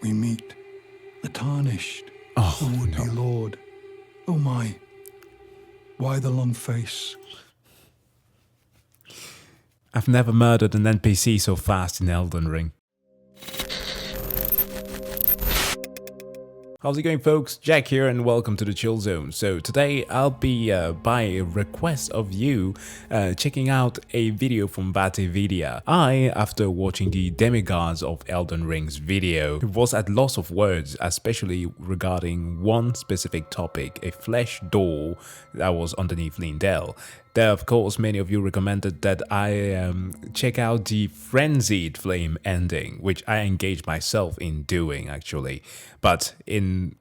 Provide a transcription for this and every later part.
we meet the tarnished, Oh, the would-be no. lord. Oh my, why the long face? I've never murdered an NPC so fast in Elden Ring. How's it going, folks? Jack here and welcome to the Chill Zone. So today I'll be, by request of you, checking out a video from toVaatiVidya. After watching the Demigods of Elden Ring's video, was at loss of words, especially regarding one specific topic, a flesh door that was underneath Lindell. There, of course, many of you recommended that I check out the Frenzied flame ending, which I engaged myself in doing, actually. But in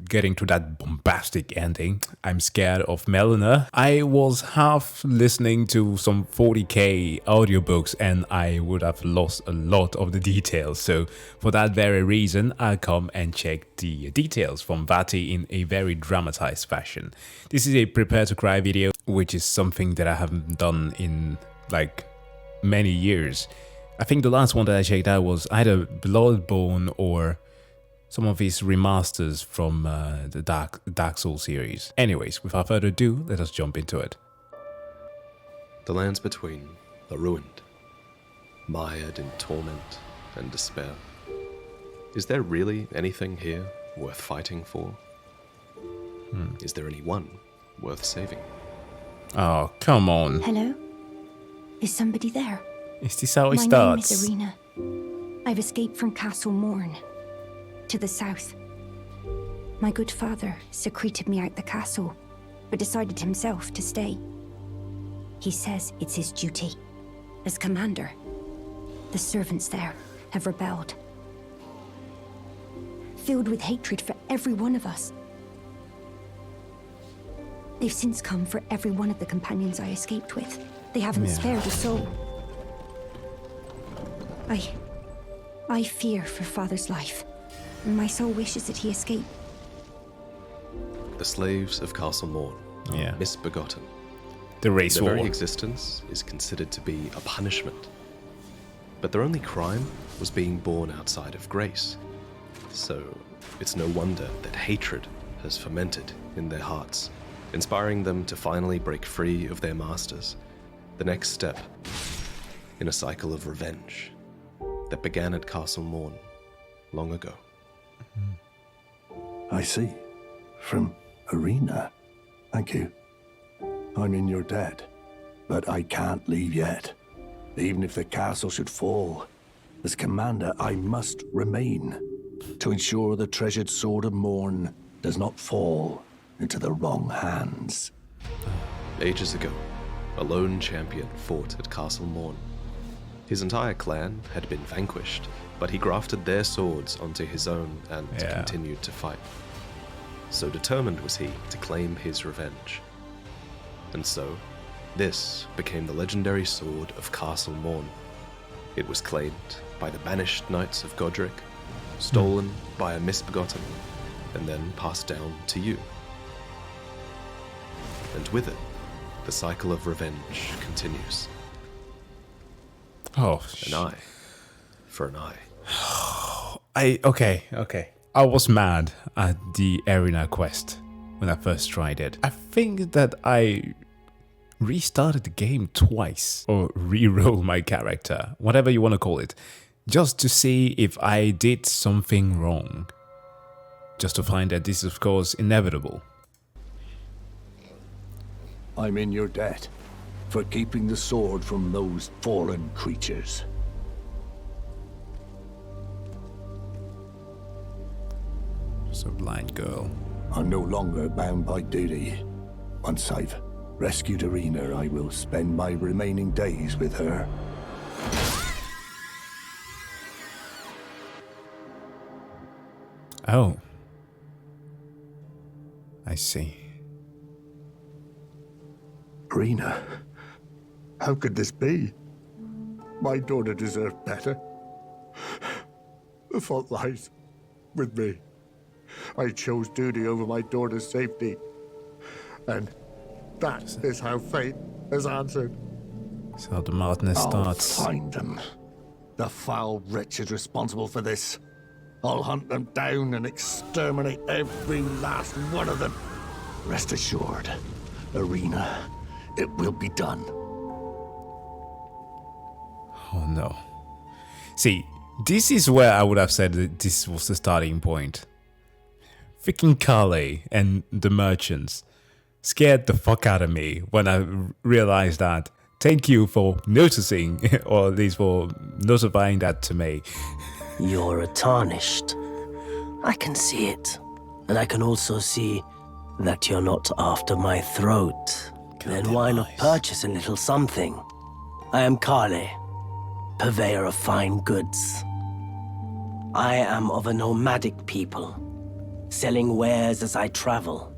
getting to that bombastic ending, I'm scared of Melina. I was half listening to some 40k audiobooks and I would have lost a lot of the details. So for that very reason, I come and check the details from Vaati in a very dramatized fashion. This is a prepare to cry video, which is something that I haven't done in like many years. I think the last one that I checked out was either Bloodborne or some of his remasters from the Dark Souls series. Anyways, without further ado, let us jump into it. The lands between are ruined, mired in torment and despair. Is there really anything here worth fighting for? Is there anyone worth saving? Oh, come on. Hello? Is somebody there? Is this how it My starts? name is Irina. I've escaped from Castle Morn, to the south. My good father secreted me out the castle, but decided himself to stay. He says it's his duty. As commander, the servants there have rebelled. Filled with hatred for every one of us. They've since come for every one of the companions I escaped with. They haven't spared a soul. I fear for father's life. My soul wishes that he escape. The slaves of Castle Morn are misbegotten. The race Their war. very existence is considered to be a punishment. But their only crime was being born outside of grace. So it's no wonder that hatred has fermented in their hearts, inspiring them to finally break free of their masters. The next step in a cycle of revenge that began at Castle Morn long ago. I see. From Irina. Thank you. I'm in your debt, but I can't leave yet. Even if the castle should fall, as commander, I must remain to ensure the treasured sword of Morn does not fall into the wrong hands. Ages ago, a lone champion fought at Castle Morn. His entire clan had been vanquished, but he grafted their swords onto his own and continued to fight. So determined was he to claim his revenge. And so, this became the legendary sword of Castle Morn. It was claimed by the banished knights of Godric, stolen by a misbegotten, and then passed down to you. And with it, the cycle of revenge continues. Oh, An eye for an eye. Okay. I was mad at the arena quest when I first tried it. I think that I restarted the game twice, or re-roll my character, whatever you want to call it, just to see if I did something wrong. Just to find that this is, of course, inevitable. I'm in your debt for keeping the sword from those fallen creatures. So blind girl. I'm no longer bound by duty. Once I've rescued Irina, I will spend my remaining days with her. Oh. I see. Irina, how could this be? My daughter deserved better. The fault lies with me. I chose duty over my daughter's safety. And that is how fate has answered. That's how the madness starts. I'll find them. The foul wretches responsible for this. I'll hunt them down and exterminate every last one of them. Rest assured, Arena, it will be done. Oh no. See, this is where I would have said that this was the starting point. Freaking Carly and the merchants scared the fuck out of me when I realized that. Thank you for noticing, or at least for notifying that to me. You're a tarnished. I can see it. And I can also see that you're not after my throat. Then why not purchase a little something? I am Kale, purveyor of fine goods. I am of a nomadic people, selling wares as I travel.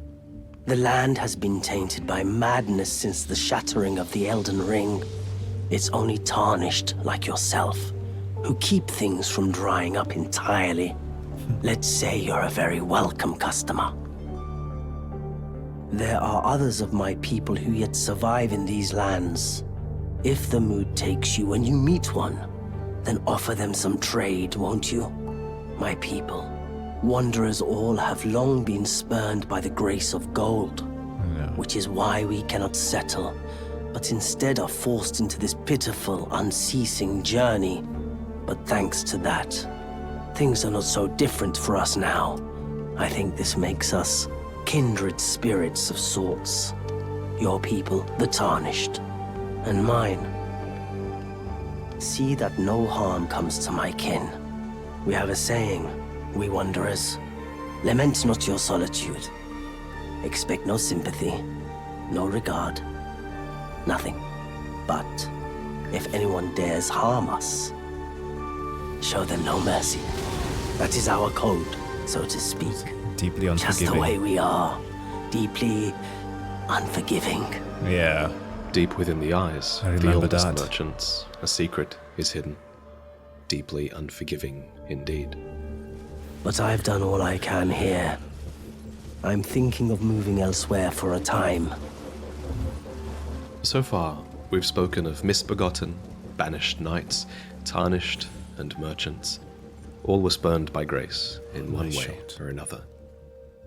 The land has been tainted by madness since the shattering of the Elden Ring. It's only tarnished like yourself, who keep things from drying up entirely. Let's say you're a very welcome customer. There are others of my people who yet survive in these lands. If the mood takes you when you meet one, then offer them some trade, won't you? My people, wanderers all have long been spurned by the grace of gold, which is why we cannot settle, but instead are forced into this pitiful, unceasing journey. But thanks to that, things are not so different for us now. I think this makes us kindred spirits of sorts. Your people, the Tarnished, and mine. See that no harm comes to my kin. We have a saying, we wanderers, lament not your solitude. Expect no sympathy, no regard, nothing. But if anyone dares harm us, show them no mercy. That is our code, so to speak. Deeply unforgiving. Just the way we are. Deeply unforgiving. Yeah. Deep within the eyes I of the remember oldest that. merchants, a secret is hidden. Deeply unforgiving indeed. But I've done all I can here. I'm thinking of moving elsewhere for a time. So far, we've spoken of misbegotten, banished knights, tarnished, and merchants. All were spurned by grace in one way or another.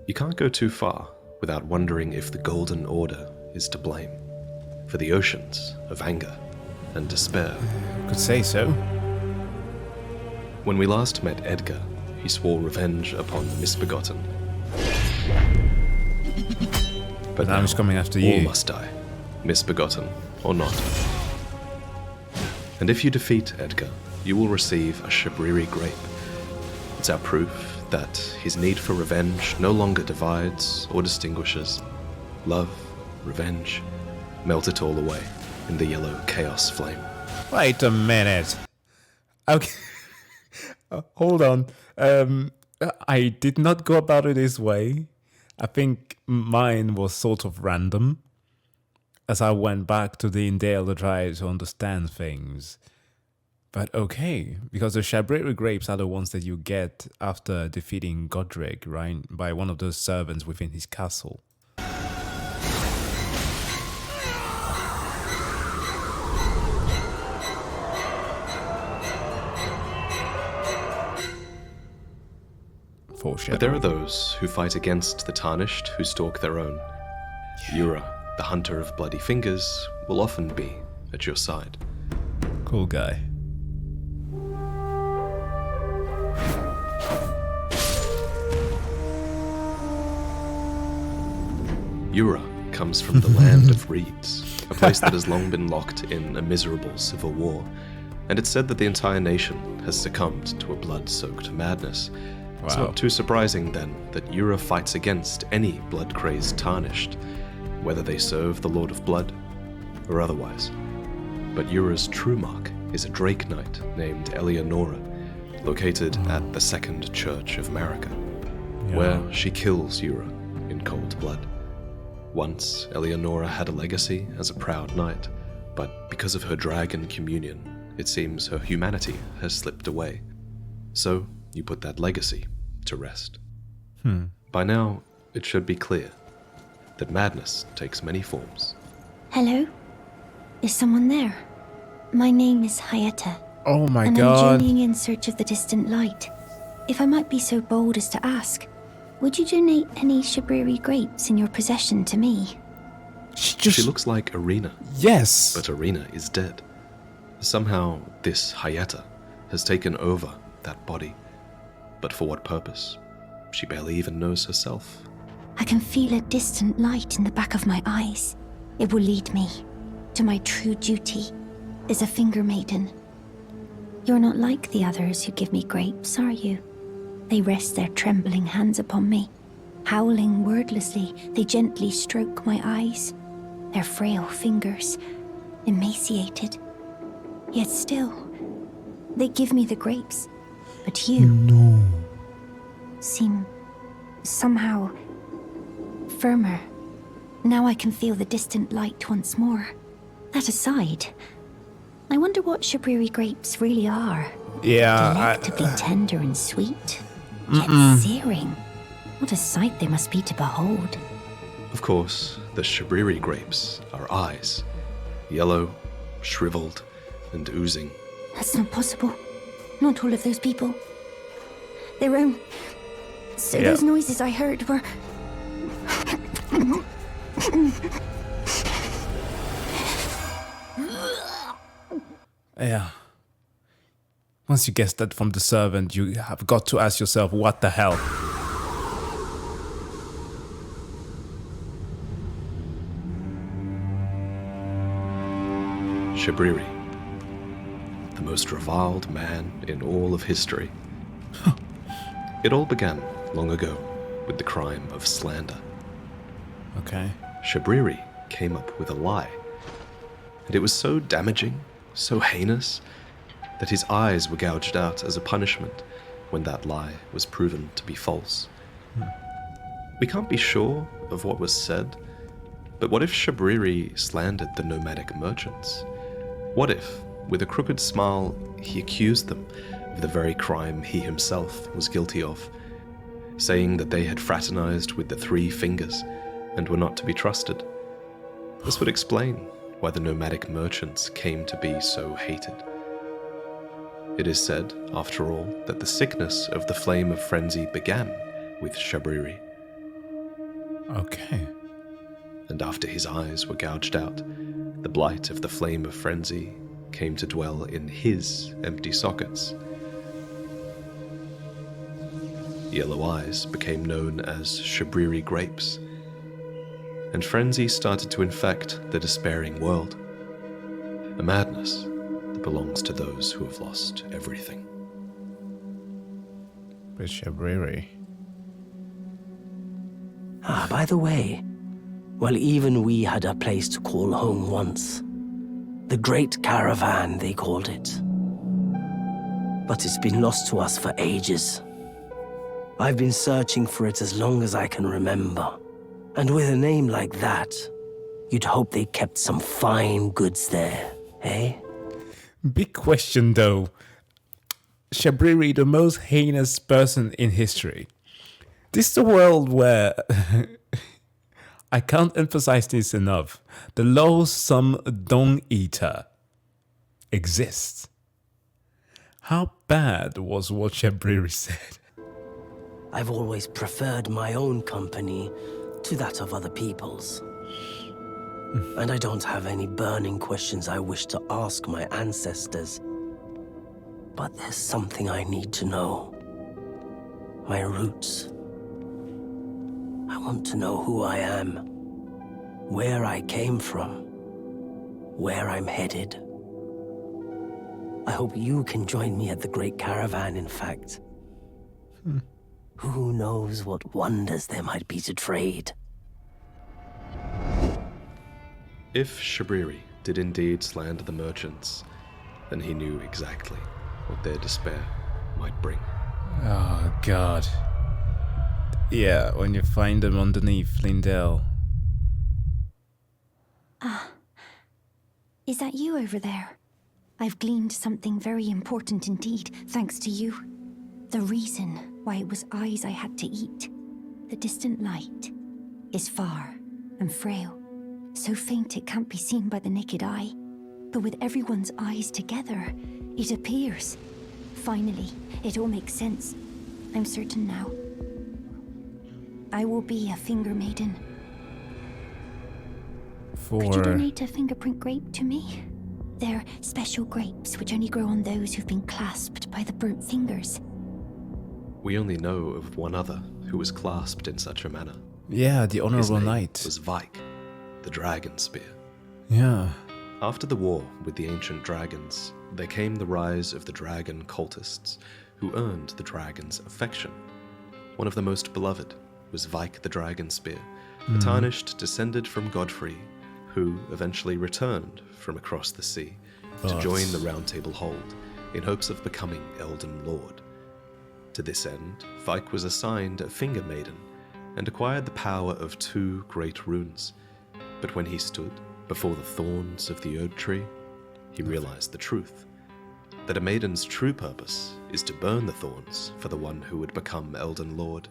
You can't go too far without wondering if the Golden Order is to blame for the oceans of anger and despair. Could say so. When we last met Edgar, he swore revenge upon the misbegotten. But now he's coming after all you. must die, misbegotten or not. And if you defeat Edgar, you will receive a Shabriri grape. It's our proof that his need for revenge no longer divides or distinguishes. Love, revenge, melt it all away in the yellow chaos flame. Wait a minute. Okay. Hold on. I did not go about it this way. I think mine was sort of random. As I went back to the Indale to try to understand things. But okay, because the Shabriri grapes are the ones that you get after defeating Godric, right? By one of those servants within his castle. But there are those who fight against the Tarnished who stalk their own. Yura, the hunter of bloody fingers, will often be at your side. Cool guy. Yura comes from the land of reeds, a place that has long been locked in a miserable civil war, and it's said that the entire nation has succumbed to a blood-soaked madness. Wow. It's not too surprising, then, that Yura fights against any blood-crazed Tarnished, whether they serve the Lord of Blood or otherwise. But Yura's true mark is a Drake Knight named Eleonora, located at the Second Church of Marika, where she kills Yura in cold blood. Once, Eleonora had a legacy as a proud knight, but because of her dragon communion, it seems her humanity has slipped away. So, you put that legacy to rest. By now, it should be clear that madness takes many forms. Hello? Is someone there? My name is Hayata. Oh my and god. I'm journeying in search of the distant light. If I might be so bold as to ask, would you donate any Shabriri grapes in your possession to me? She looks like Irina. Yes. But Irina is dead. Somehow, this Hayata has taken over that body. But for what purpose? She barely even knows herself. I can feel a distant light in the back of my eyes. It will lead me to my true duty as a finger maiden. You're not like the others who give me grapes, are you? They rest their trembling hands upon me. Howling wordlessly, they gently stroke my eyes. Their frail fingers, emaciated. Yet still, they give me the grapes. But you seem somehow firmer. Now I can feel the distant light once more. That aside, I wonder what Shabriri grapes really are. Yeah. Delectably tender and sweet, yet searing. What a sight they must be to behold. Of course, the Shabriri grapes are eyes. Yellow, shriveled, and oozing. That's not possible. Not all of those people. Their own. So Yeah. those noises I heard were... Yeah. Once you guess that from the servant, you have got to ask yourself, what the hell? Shabriri, the most reviled man in all of history. It all began long ago with the crime of slander. Okay. Shabriri came up with a lie, and it was so damaging, so heinous, that his eyes were gouged out as a punishment when that lie was proven to be false. We can't be sure of what was said, but what if Shabriri slandered the nomadic merchants? What if, with a crooked smile, he accused them of the very crime he himself was guilty of, saying that they had fraternized with the Three Fingers and were not to be trusted? This would explain why the nomadic merchants came to be so hated. It is said, after all, that the sickness of the flame of frenzy began with Shabriri. Okay. And after his eyes were gouged out, the blight of the flame of frenzy came to dwell in his empty sockets. Yellow eyes became known as Shabriri grapes, and frenzy started to infect the despairing world. A madness that belongs to those who have lost everything. With Shabriri. Ah, by the way, well, even we had a place to call home once. The Great Caravan, they called it. But it's been lost to us for ages. I've been searching for it as long as I can remember. And with a name like that, you'd hope they kept some fine goods there, eh? Big question though. Shabriri, the most heinous person in history. This is the world where... I can't emphasize this enough. The loathsome dung eater exists. How bad was what Shabriri said? I've always preferred my own company to that of other people's. And I don't have any burning questions I wish to ask my ancestors. But there's something I need to know. My roots. I want to know who I am, where I came from, where I'm headed. I hope you can join me at the Great Caravan, in fact. Who knows what wonders there might be to trade? If Shabriri did indeed slander the merchants, then he knew exactly what their despair might bring. Oh, God. Yeah, when you find them underneath Lindell. Is that you over there? I've gleaned something very important indeed, thanks to you. The reason why it was eyes I had to eat, the distant light, is far and frail. So faint it can't be seen by the naked eye. But with everyone's eyes together, it appears. Finally, it all makes sense. I'm certain now. I will be a finger maiden. Could you donate a fingerprint grape to me? They're special grapes which only grow on those who've been clasped by the burnt fingers. We only know of one other who was clasped in such a manner. Yeah, the His Honorable name Knight. was Vike, the dragon spear. Yeah. After the war with the ancient dragons, there came the rise of the dragon cultists, who earned the dragon's affection. One of the most beloved was Vike the dragon spear, a tarnished descended from Godfrey, who eventually returned from across the sea to join the Round Table Hold in hopes of becoming Elden Lord. To this end, Vike was assigned a finger maiden and acquired the power of 2 great runes. But when he stood before the thorns of the Erd tree, he realized the truth, that a maiden's true purpose is to burn the thorns for the one who would become Elden Lord.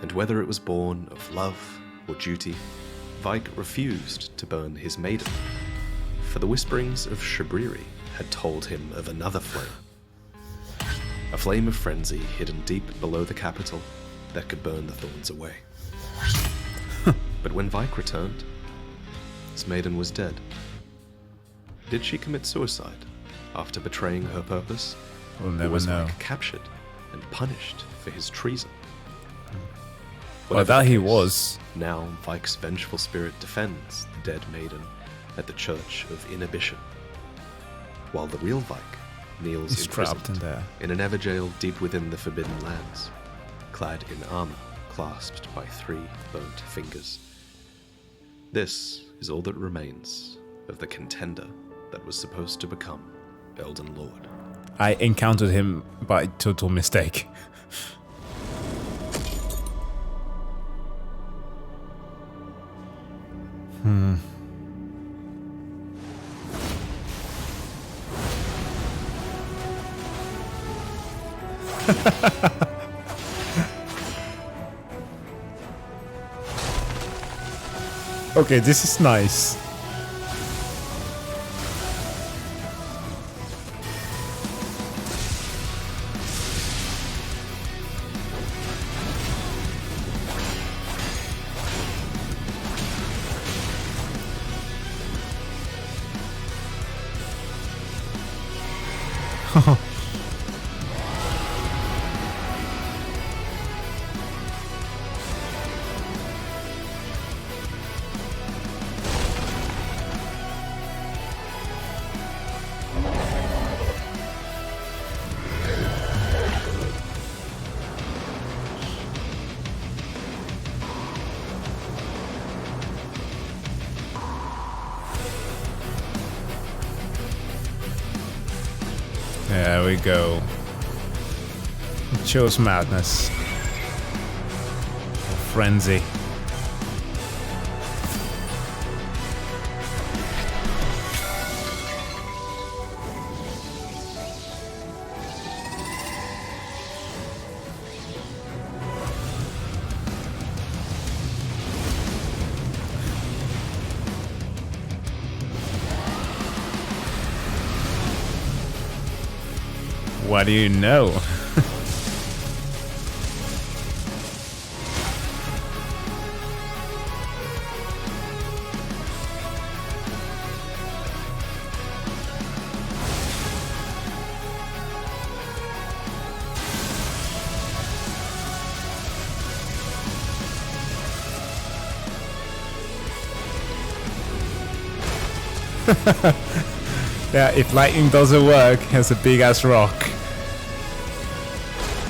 And whether it was born of love or duty, Vike refused to burn his maiden, for the whisperings of Shabriri had told him of another flame. A flame of frenzy hidden deep below the capital that could burn the thorns away. But when Vike returned, his maiden was dead. Did she commit suicide after betraying her purpose? We'll Or never was know. Vike captured and punished for his treason? Well, Whatever that the he case, was. Now Vike's vengeful spirit defends the dead maiden at the Church of Inhibition, while the real Vike kneels He's trapped in imprisoned there. in an Everjail deep within the Forbidden Lands, clad in armor clasped by 3 burnt fingers. This is all that remains of the contender that was supposed to become Elden Lord. I encountered him by total mistake. Okay, this is nice. There we go. Chose madness. Frenzy. What do you know? Yeah, if lightning doesn't work, here's a big ass rock.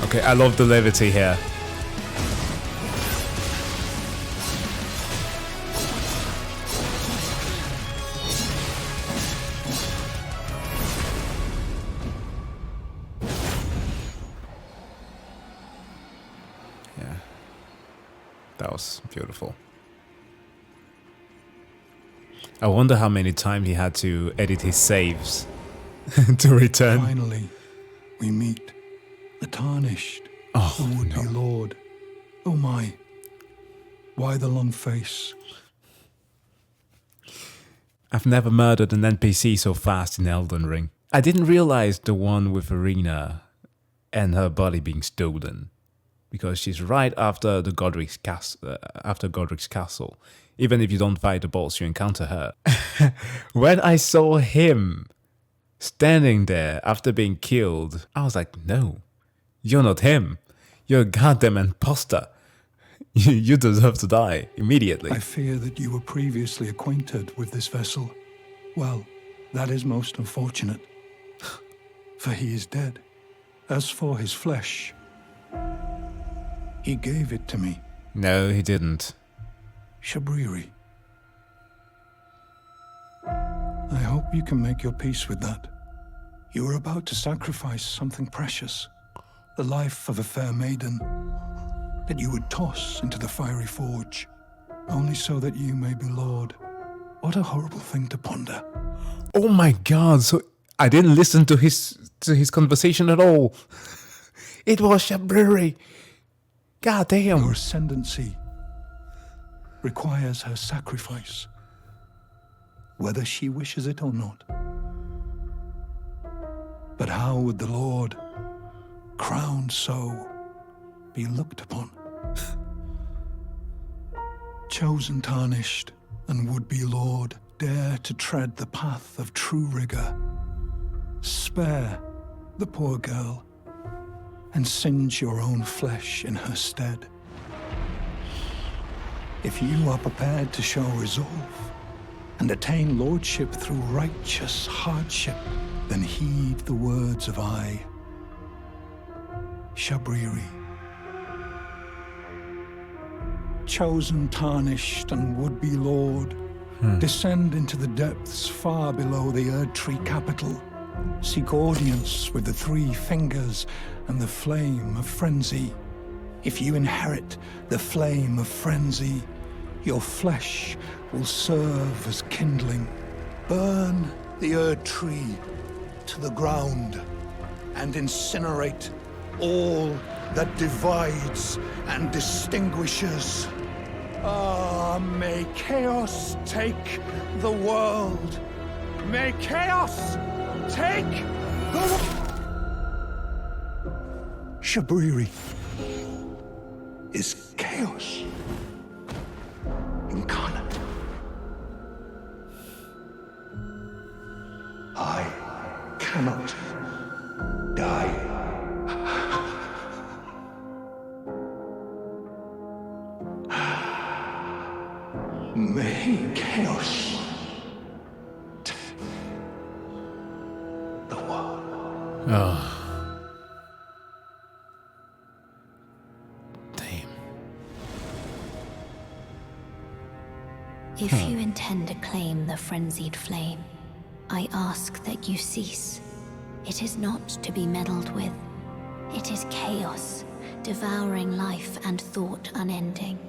Okay, I love the levity here. Yeah, that was beautiful. I wonder how many times he had to edit his saves to return. Finally, we meet. The tarnished, Oh, the would-be no. lord. Oh my, why the long face? I've never murdered an NPC so fast in Elden Ring. I didn't realize the one with Arena and her body being stolen. because she's right after the Godric's castle. Even if you don't fight the boss, you encounter her. When I saw him standing there after being killed, I was like, no, you're not him. You're a goddamn imposter. You deserve to die immediately. I fear that you were previously acquainted with this vessel. Well, that is most unfortunate, for he is dead. As for his flesh, he gave it to me. No, he didn't. Shabriri. I hope you can make your peace with that. You were about to sacrifice something precious, the life of a fair maiden, that you would toss into the fiery forge, only so that you may be Lord. What a horrible thing to ponder. Oh my god, so I didn't listen to his conversation at all. It was Shabriri. God damn. Your ascendancy requires her sacrifice, whether she wishes it or not. But how would the Lord, crowned so, be looked upon? Chosen tarnished and would-be Lord, dare to tread the path of true rigor. Spare the poor girl and singe your own flesh in her stead. If you are prepared to show resolve and attain lordship through righteous hardship, then heed the words of I, Shabriri. Chosen, tarnished, and would-be Lord, descend into the depths far below the Erdtree capital. Seek audience with the three fingers and the flame of frenzy. If you inherit the flame of frenzy, your flesh will serve as kindling. Burn the Erdtree to the ground and incinerate all that divides and distinguishes. Ah, may chaos take the world. May chaos take the Shabriri is chaos incarnate. I cannot die. May chaos take the world. Oh. Damn. If you intend to claim the frenzied flame, I ask that you cease. It is not to be meddled with. It is chaos, devouring life and thought unending.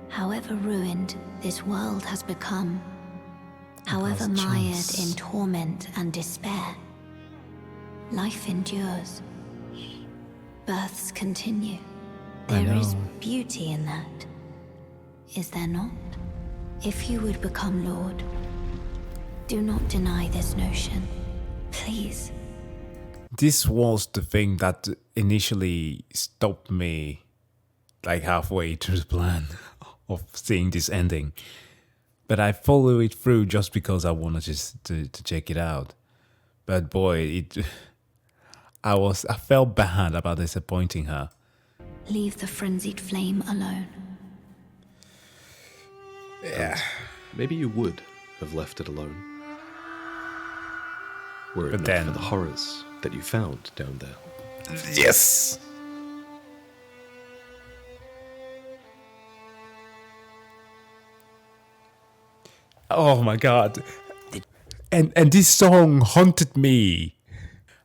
However ruined this world has become, however mired in torment and despair, life endures. Births continue. There is beauty in that. Is there not? If you would become Lord, do not deny this notion. Please. This was the thing that initially stopped me like halfway through the plan of seeing this ending. But I followed it through just because I wanted to check it out. But boy, I felt bad about disappointing her. Leave the frenzied flame alone. Yeah. Maybe you would have left it alone. Were it But not then- for the horrors that you found down there. Yes. Oh my god. And this song haunted me.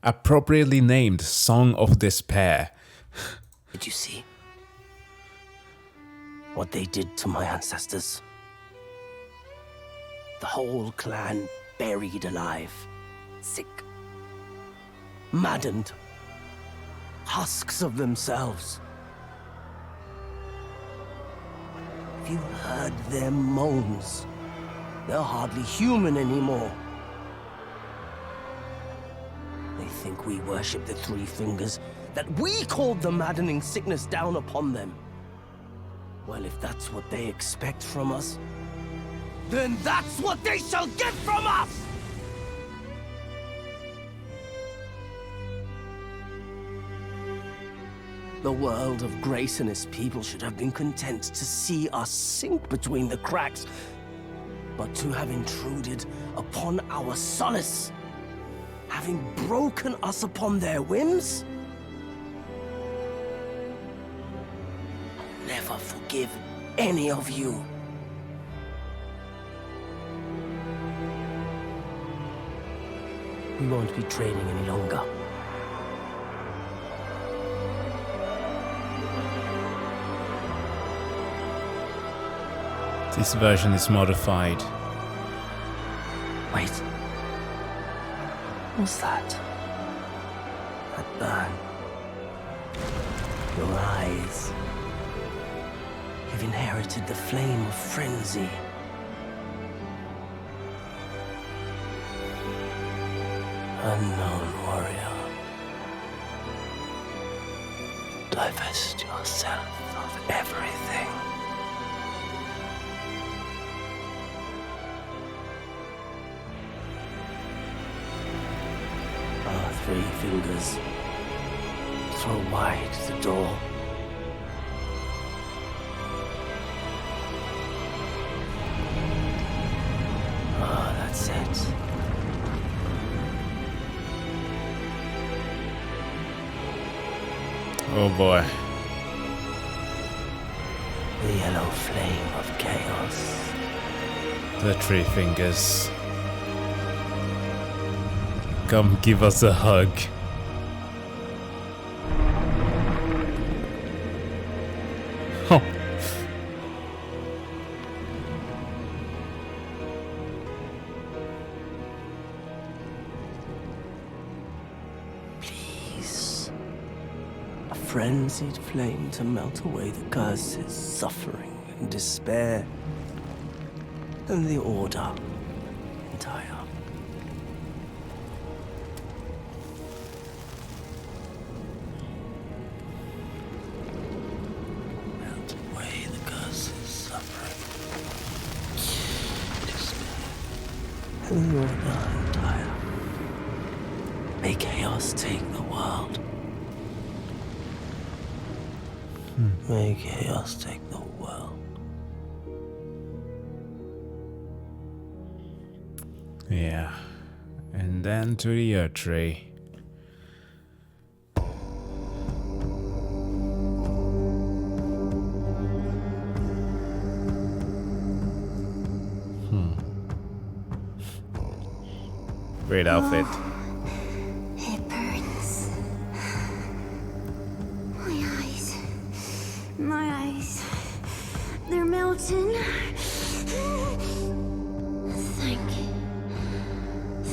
Appropriately named Song of Despair. Did you see what they did to my ancestors? The whole clan buried alive, sick, maddened, husks of themselves. Have you heard their moans? They're hardly human anymore. They think we worship the three fingers, that we called the maddening sickness down upon them. Well, if that's what they expect from us, then that's what they shall get from us! The world of grace and its people should have been content to see us sink between the cracks, but to have intruded upon our solace, having broken us upon their whims? I'll never forgive any of you. We won't be trading any longer. This version is modified. Wait. What's that? That burn. Your eyes. You've inherited the flame of frenzy. Unknown warrior. Divest yourself of everything. Our 3 fingers. Throw wide the door. Ah, that's it. Oh boy. The yellow flame of chaos. The 3 fingers. Come give us a hug. Oh. Please. A frenzied flame to melt away the curses, suffering, and despair. And the order entire. Melt away the curses, suffering, despair. And the order entire. May chaos take the world. May chaos take the world. Yeah. And then to the earth tree. Great outfit. It burns. My eyes. My eyes. They're melting.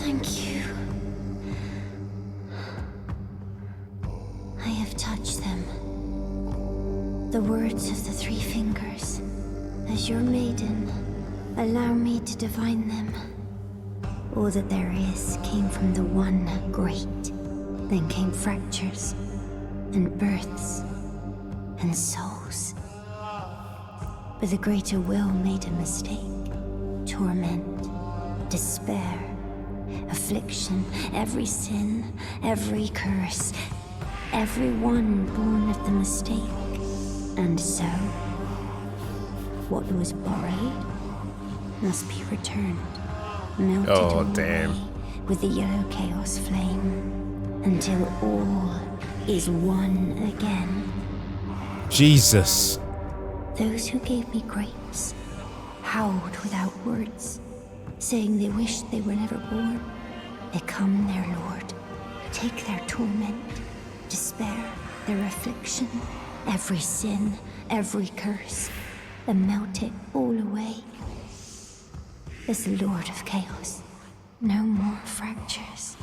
Thank you. I have touched them. The words of the 3 fingers. As your maiden, allow me to divine them. All that there is came from the one great. Then came fractures, and births, and souls. But the greater will made a mistake. Torment, despair, affliction, every sin, every curse, every one born of the mistake. And so, what was borrowed must be returned. Melted away with the yellow chaos flame until all is one again. Jesus. Those who gave me grace howled without words, saying they wished they were never born. Become their lord, take their torment, despair, their affliction, every sin, every curse, and melt it all away. As the Lord of Chaos, no more fractures,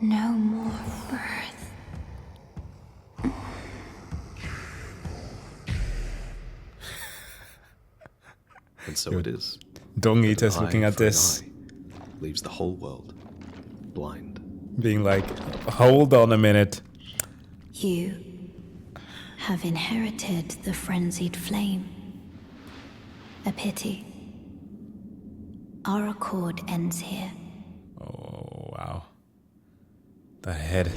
no more birth. And so it is. Dong that Eater's an looking eye at for an this, eye leaves the whole world blind. being like, hold on a minute. You have inherited the Frenzied Flame. A pity. Our accord ends here. Oh, wow. The head.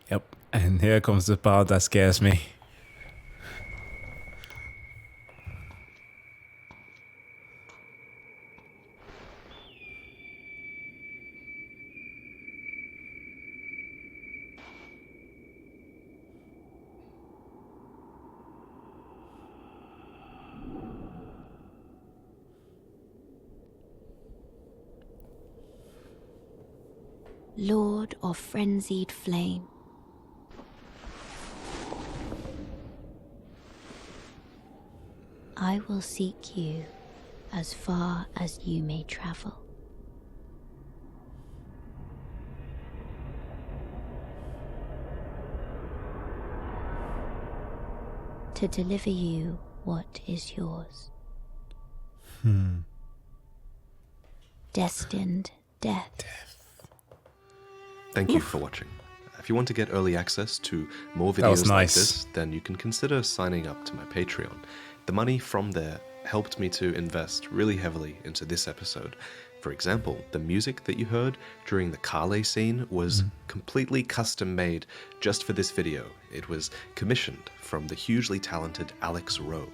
Yep, and here comes the part that scares me. Lord of Frenzied Flame. I will seek you as far as you may travel. To deliver you what is yours. Destined death. Thank you for watching. If you want to get early access to more videos like this, then you can consider signing up to my Patreon. The money from there helped me to invest really heavily into this episode. For example, the music that you heard during the Kale scene was completely custom made just for this video. It was commissioned from the hugely talented Alex Rowe.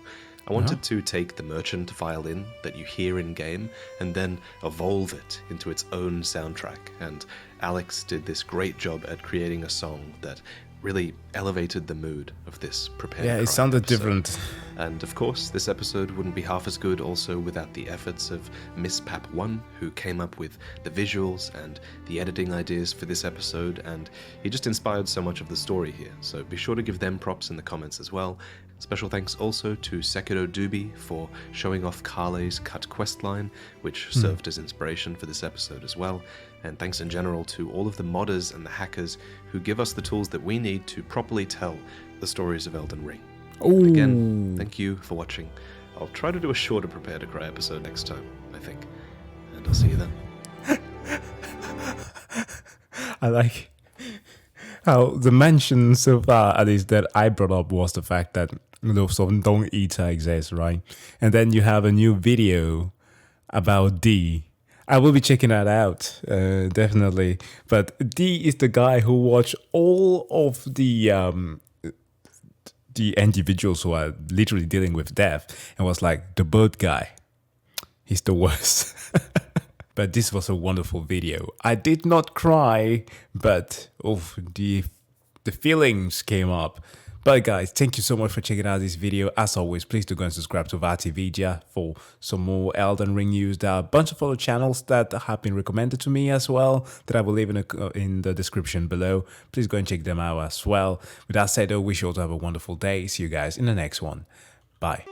I wanted to take the merchant violin that you hear in game and then evolve it into its own soundtrack. And Alex did this great job at creating a song that really elevated the mood of this prepared. Yeah, it sounded different. And of course, this episode wouldn't be half as good also without the efforts of Miss Pap1, who came up with the visuals and the editing ideas for this episode, and he just inspired so much of the story here. So be sure to give them props in the comments as well. Special thanks also to Sekiro Doobie for showing off Kale's cut questline, which served as inspiration for this episode as well. And thanks in general to all of the modders and the hackers who give us the tools that we need to properly tell the stories of Elden Ring. Ooh. Again, thank you for watching. I'll try to do a shorter Prepare to Cry episode next time, I think. And I'll see you then. I like how the mention so far, at least that I brought up, was the fact that some Don't Eater exists, right? And then you have a new video about D. I will be checking that out, definitely. But D is the guy who watched all of the individuals who are literally dealing with death and was like, the bird guy, he's the worst. But this was a wonderful video. I did not cry, but the feelings came up. But guys, thank you so much for checking out this video. As always, please do go and subscribe to toVaatiVidya for some more Elden Ring news. There are a bunch of other channels that have been recommended to me as well that I will leave in the description below. Please go and check them out as well. With that said, I wish you all to have a wonderful day. See you guys in the next one. Bye.